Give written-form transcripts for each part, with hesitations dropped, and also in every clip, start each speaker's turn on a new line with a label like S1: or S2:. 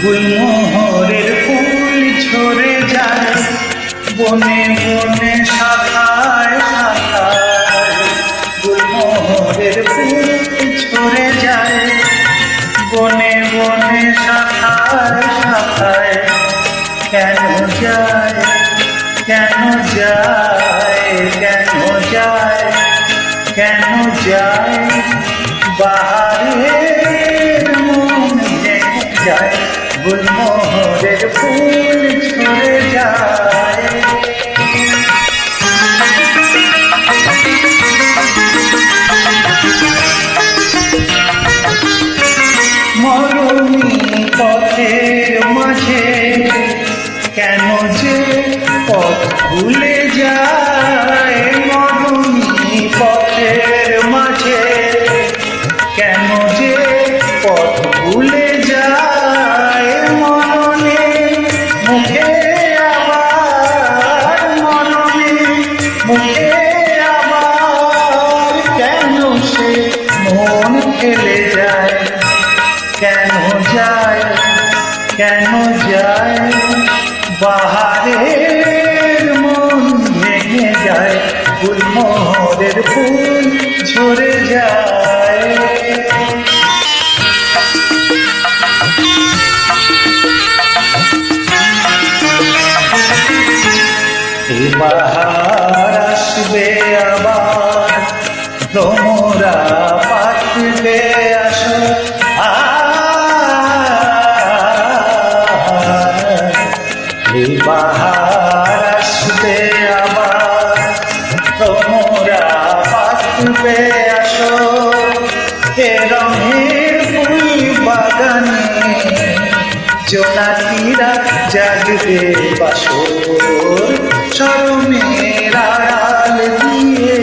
S1: গুলমোহরের ফুল ঝরে যায় বনে বনে শাখায় শাখায়। গুলমোহরের ফুল ঝরে যায় বনে বনে শাখায় শাখায়। কেন যায় কেন যায় কেন যায় কেন যায় বাহারের মন ভেঙে যায়। গুলমোহরের ফুল ঝরে যায়। মরুনি পথের মাঝে কেন যে পথ ভুলে যায়। মরুনি পথের মাঝে কেন যে পথ ভুলে যায়। মননে মুখে আবার মননে মুখে আবার কেন সে মন ফেলে যায়। কেন যায় কেন যায় বাহারের মন ভেঙে যায়। গুলমোহরের ফুল ঝরে যায়। বাহার আসবে আবার ভ্রমরা পাতবে আসো। বাহার আসবে আবার তোমরা পাতবে আসো। এ রঙের ফুল বাগানে জোনাকিরা জাগবে বাসর। শরমের আড়াল দিয়ে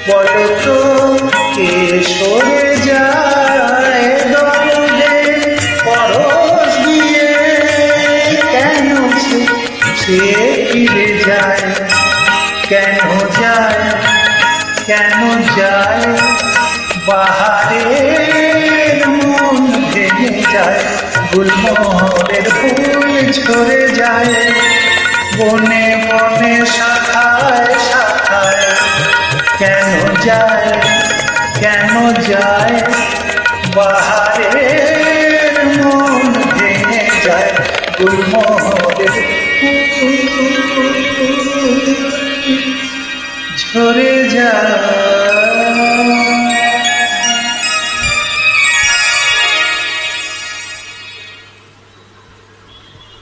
S1: বলো তো কে সরে যায়। দরদে পরশ দিয়ে কেন সে ফিরে যায়। কেন যায় কেন যায় বাহারের মন ভেঙে যায়। গুলমোহরের ফুল ঝরে যায় বনে বনে শাখায় শাখায়। কেন যায় কেন যায় বাহারের মন ভেঙে যায়। গুলমোহরের ফুল ঝরে যায়।